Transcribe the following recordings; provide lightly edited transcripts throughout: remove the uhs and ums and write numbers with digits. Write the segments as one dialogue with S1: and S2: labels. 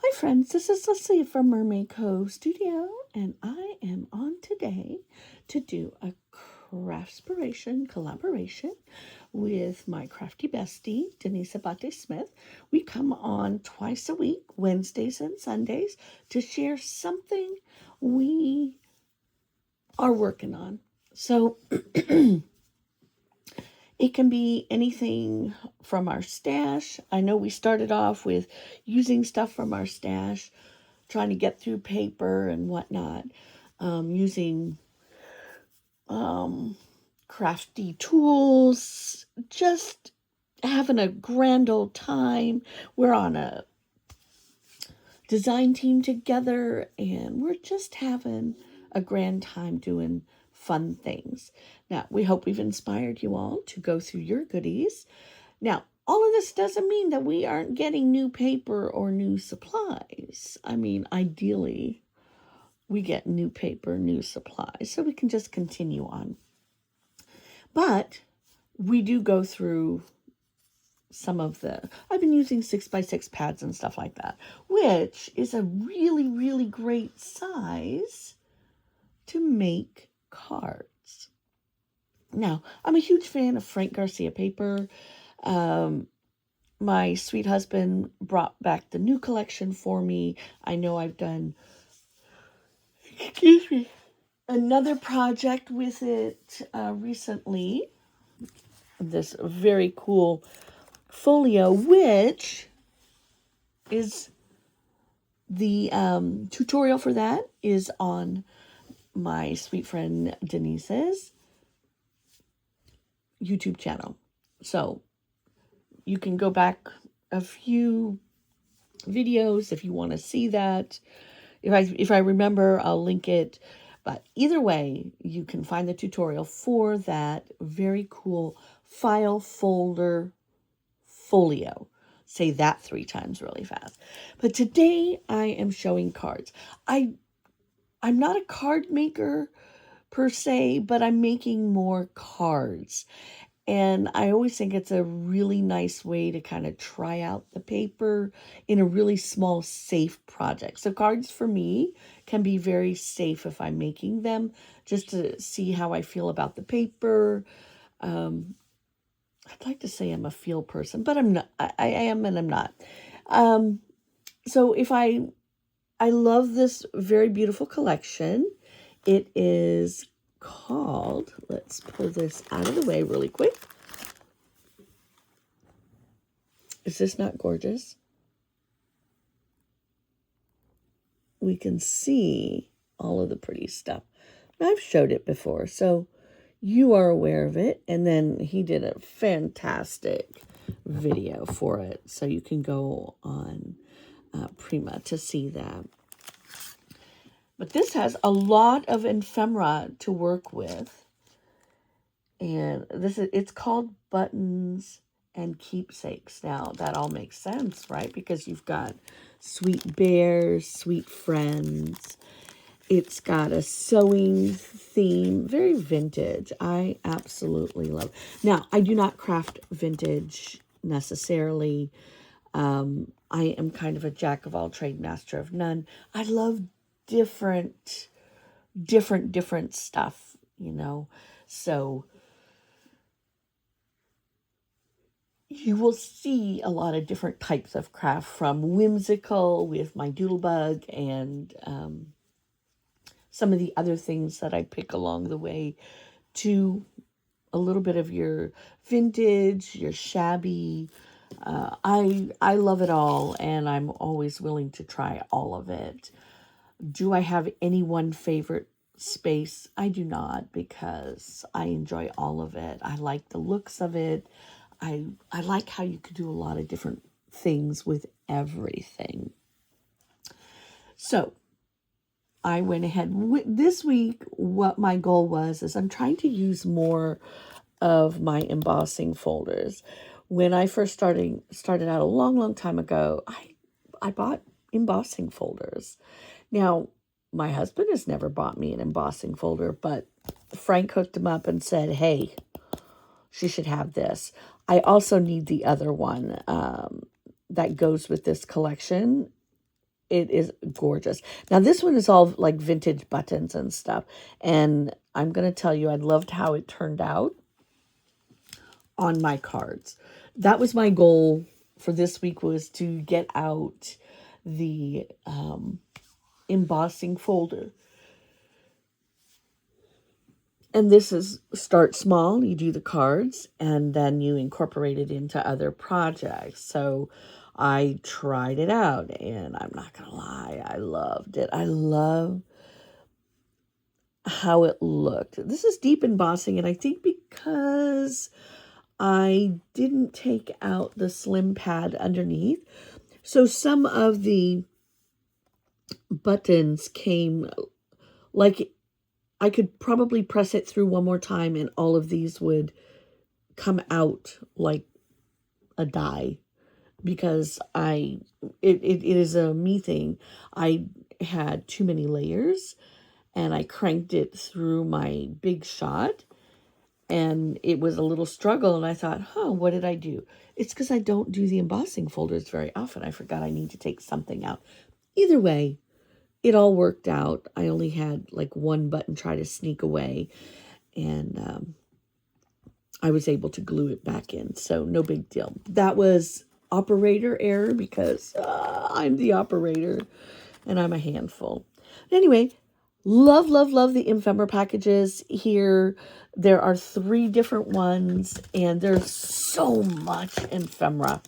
S1: Hi friends, this is Leslie from Mermaid Cove Studio, and I am on today to do a CraftspirAtion collaboration with my crafty bestie, Denise Abate-Smith. We come on twice a week, Wednesdays and Sundays, to share something we are working on. So it can be anything from our stash. I know we started off with using stuff from our stash, trying to get through paper and whatnot, using crafty tools, just having a grand old time. We're on a design team together, and we're just having a grand time doing fun things. Now, we hope we've inspired you all to go through your goodies. Now, all of this doesn't mean that we aren't getting new paper or new supplies. I mean, ideally, we get new paper, new supplies, so we can just continue on. But we do go through some of I've been using 6x6 pads and stuff like that, which is a really, really great size to make cards. Now, I'm a huge fan of Frank Garcia paper. My sweet husband brought back the new collection for me. I know I've done, another project with it recently. This very cool folio, which is the tutorial for that is on my sweet friend Denise's YouTube channel. So you can go back a few videos if you want to see that. If I remember, I'll link it. But either way, you can find the tutorial for that very cool file folder folio. Say that 3 times really fast. But today I am showing cards. I'm not a card maker per se, but I'm making more cards. And I always think it's a really nice way to kind of try out the paper in a really small, safe project. So cards for me can be very safe if I'm making them, just to see how I feel about the paper. I'd like to say I'm a feel person, but I'm not. I am and I'm not. So if I love this very beautiful collection. It is called, let's pull this out of the way really quick. Is this not gorgeous? We can see all of the pretty stuff. I've showed it before, so you are aware of it. And then he did a fantastic video for it, so you can go on Prima to see that. But this has a lot of ephemera to work with. And it's called Buttons and Keepsakes. Now, that all makes sense, right? Because you've got sweet bears, sweet friends. It's got a sewing theme, very vintage. I absolutely love. Now, I do not craft vintage necessarily. I am kind of a jack of all trade, master of none. I love different stuff, you know. So you will see a lot of different types of craft, from whimsical with my doodlebug and some of the other things that I pick along the way, to a little bit of your vintage, your shabby. I love it all, and I'm always willing to try all of it. Do I have any one favorite space? I do not, because I enjoy all of it. I like the looks of it. I like how you could do a lot of different things with everything. So I went ahead this week. What my goal was is I'm trying to use more of my embossing folders. When I first started out a long time ago, I bought embossing folders. Now, my husband has never bought me an embossing folder, but Frank hooked him up and said, hey, she should have this. I also need the other one that goes with this collection. It is gorgeous. Now this one is all like vintage buttons and stuff. And I'm going to tell you, I loved how it turned out on my cards. That was my goal for this week, was to get out the embossing folder. And this is start small, you do the cards, and then you incorporate it into other projects. So I tried it out, and I'm not going to lie, I loved it. I love how it looked. This is deep embossing, and I think because I didn't take out the slim pad underneath, so some of the buttons came like I could probably press it through one more time and all of these would come out like a die, because it is a me thing. I had too many layers and I cranked it through my big shot, and it was a little struggle, and I thought, what did I do? It's because I don't do the embossing folders very often. I forgot I need to take something out. Either way, it all worked out. I only had like one button try to sneak away, and I was able to glue it back in, so no big deal. That was operator error, because I'm the operator and I'm a handful. Anyway, love, love, love the ephemera packages here. There are 3 different ones, and there's so much ephemera.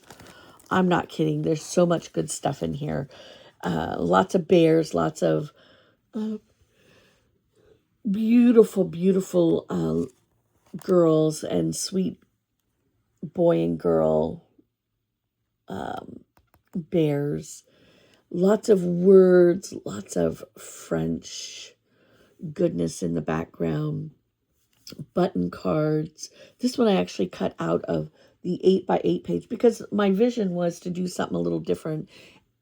S1: I'm not kidding. There's so much good stuff in here. Lots of bears, lots of beautiful, beautiful girls and sweet boy and girl bears. Lots of words, lots of French goodness in the background. Button cards. This one I actually cut out of the 8x8 page because my vision was to do something a little different,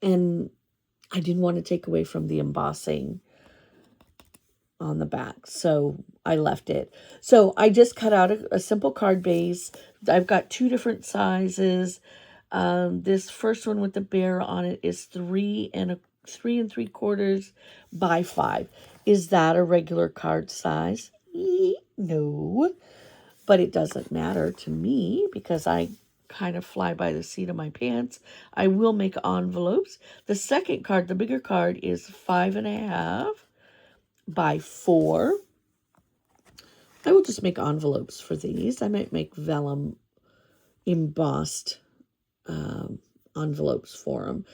S1: and I didn't want to take away from the embossing on the back, so I left it. So I just cut out a simple card base. I've got 2 different sizes. This first one with the bear on it is 3 3¾ by 5. Is that a regular card size? No, but it doesn't matter to me because I kind of fly by the seat of my pants. I will make envelopes. The second card, the bigger card, is 5½ by 4. I will just make envelopes for these. I might make vellum embossed envelopes for them.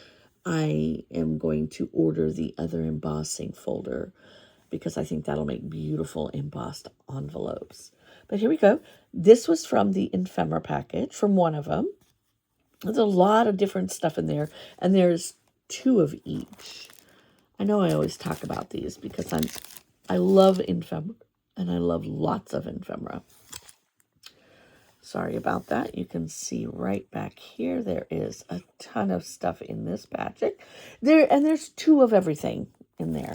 S1: I am going to order the other embossing folder because I think that'll make beautiful embossed envelopes. But here we go. This was from the ephemera package, from one of them. There's a lot of different stuff in there, and there's 2 of each. I know I always talk about these because I love ephemera, and I love lots of ephemera. Sorry about that. You can see right back here, there is a ton of stuff in this package. There's 2 of everything in there.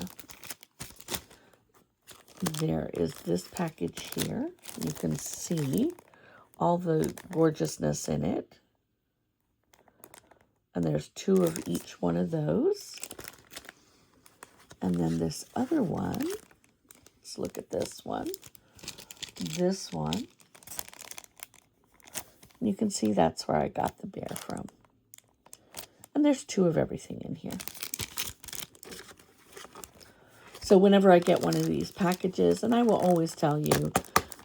S1: There is this package here. You can see all the gorgeousness in it. And there's 2 of each one of those. And then this other one, let's look at this one. This one. You can see that's where I got the bear from. And there's 2 of everything in here. So whenever I get one of these packages, and I will always tell you,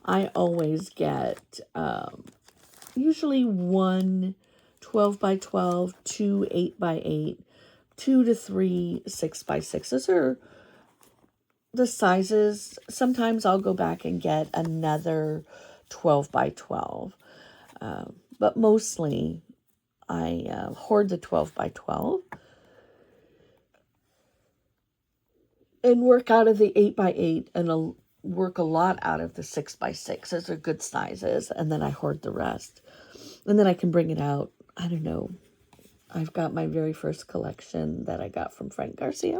S1: I always get usually 1 12x12, 2 8x8, 2 to 3 6x6. Those are the sizes. Sometimes I'll go back and get another 12x12. But mostly I hoard the 12x12 and work out of the 8x8, and I'll work a lot out of the 6x6. Those are good sizes, and then I hoard the rest. And then I can bring it out. I don't know. I've got my very first collection that I got from Frank Garcia.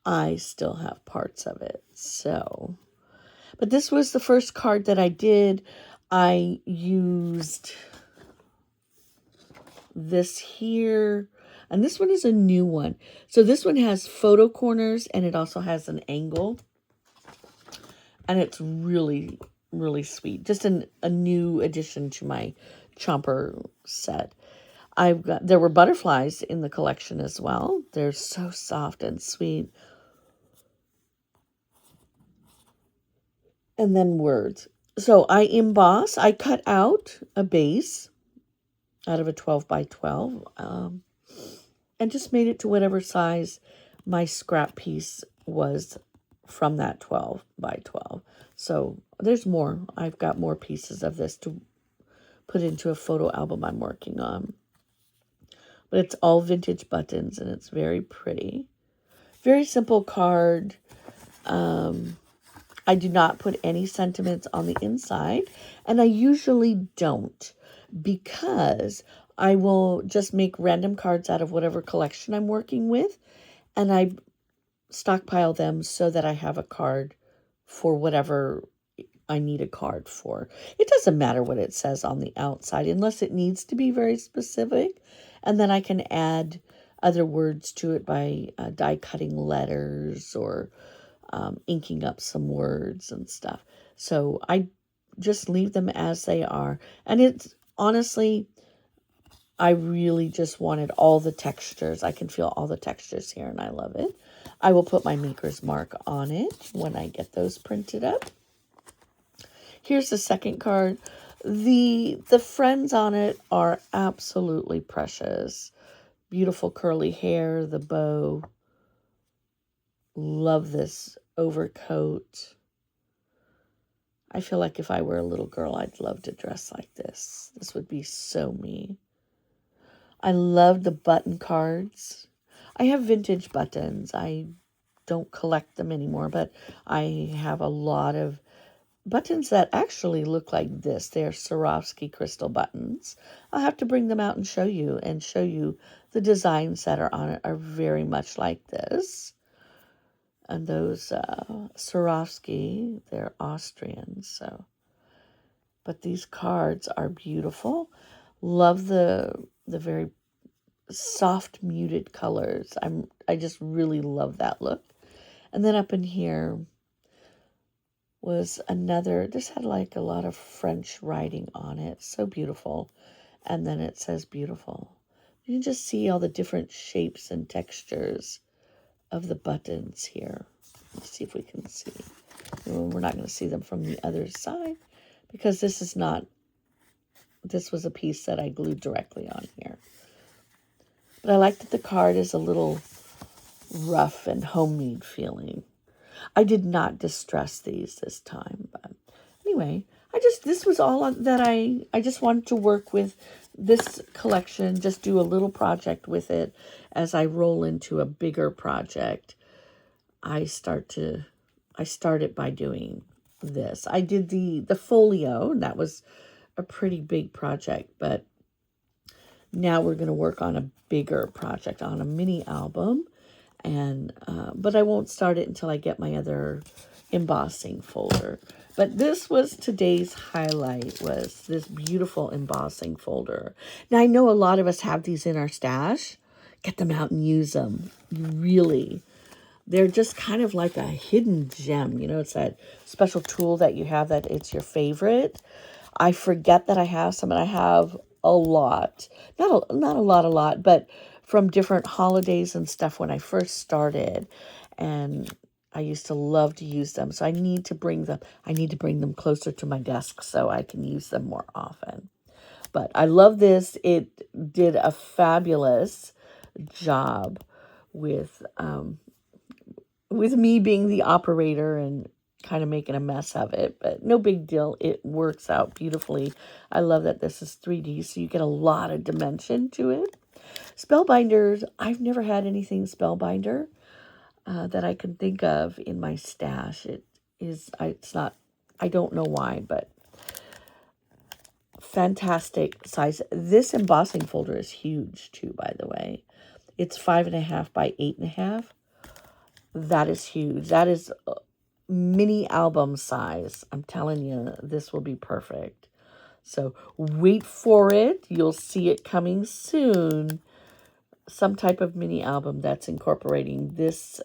S1: I still have parts of it, so. But this was the first card that I did. I used this here, And this one is a new one. So this one has photo corners, and it also has an angle. And it's really, really sweet. Just a new addition to my chomper set. There were butterflies in the collection as well. They're so soft and sweet. And then words. So I cut out a base out of a 12 by 12, and just made it to whatever size my scrap piece was from that 12 by 12. So there's more. I've got more pieces of this to put into a photo album I'm working on. But it's all vintage buttons, and it's very pretty. Very simple card. I do not put any sentiments on the inside, and I usually don't, because I will just make random cards out of whatever collection I'm working with, and I stockpile them so that I have a card for whatever I need a card for. It doesn't matter what it says on the outside unless it needs to be very specific, and then I can add other words to it by die cutting letters or inking up some words and stuff. So I just leave them as they are. And it's honestly, I really just wanted all the textures. I can feel all the textures here, and I love it. I will put my maker's mark on it when I get those printed up. Here's the second card. The friends on it are absolutely precious. Beautiful curly hair, the bow. Love this overcoat. I feel like if I were a little girl, I'd love to dress like this. This would be so me. I love the button cards. I have vintage buttons. I don't collect them anymore, but I have a lot of buttons that actually look like this. They're Swarovski crystal buttons. I'll have to bring them out and show you the designs that are on it are very much like this. And those Swarovski, they're Austrian, so. But these cards are beautiful. Love the very soft muted colors. I just really love that look. And then up in here was another, this had like a lot of French writing on it. So beautiful. And then it says beautiful. You can just see all the different shapes and textures of the buttons here. Let's see if we can see. We're not going to see them from the other side because this was a piece that I glued directly on here. But I like that the card is a little rough and homemade feeling. I did not distress these this time, but anyway, this was all that I just wanted to work with this collection, just do a little project with it as I roll into a bigger project. I started by doing this. I did the folio, and that was a pretty big project, but now we're going to work on a bigger project, on a mini album, and but I won't start it until I get my other embossing folder. But this was today's highlight, was this beautiful embossing folder. Now, I know a lot of us have these in our stash. Get them out and use them. Really. They're just kind of like a hidden gem. You know, it's that special tool that you have that it's your favorite. I forget that I have some, and I have a lot. Not a lot, but from different holidays and stuff when I first started. And I used to love to use them. So I need to bring them closer to my desk so I can use them more often. But I love this. It did a fabulous job with me being the operator and kind of making a mess of it, but no big deal. It works out beautifully. I love that this is 3D, so you get a lot of dimension to it. Spellbinders, I've never had anything spellbinder that I can think of in my stash. It's not, I don't know why, but fantastic size. This embossing folder is huge too, by the way. It's 5.5 by 8.5. That is huge. That is mini album size. I'm telling you, this will be perfect. So wait for it. You'll see it coming soon. some type of mini album that's incorporating this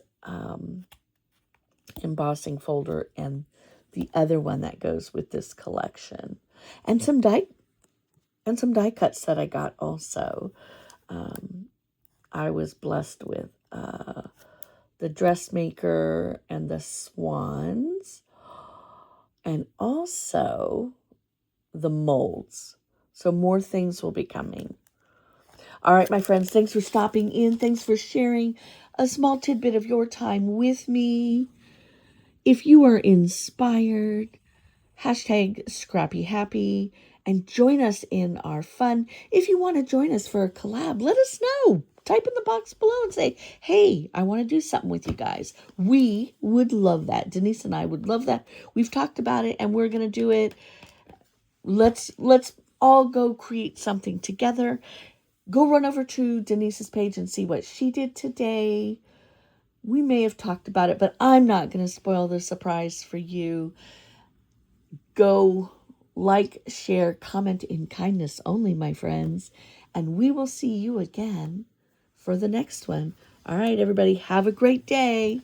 S1: embossing folder and the other one that goes with this collection. And some die cuts that I got also. I was blessed with the dressmaker and the swans, and also the molds. So more things will be coming. All right, my friends, thanks for stopping in. Thanks for sharing a small tidbit of your time with me. If you are inspired, hashtag Scrappy Happy, and join us in our fun. If you want to join us for a collab, let us know. Type in the box below and say, hey, I want to do something with you guys. We would love that. Denise and I would love that. We've talked about it and we're going to do it. Let's all go create something together. Go run over to Denise's page and see what she did today. We may have talked about it, but I'm not going to spoil the surprise for you. Go like, share, comment in kindness only, my friends. And we will see you again for the next one. All right, everybody, have a great day.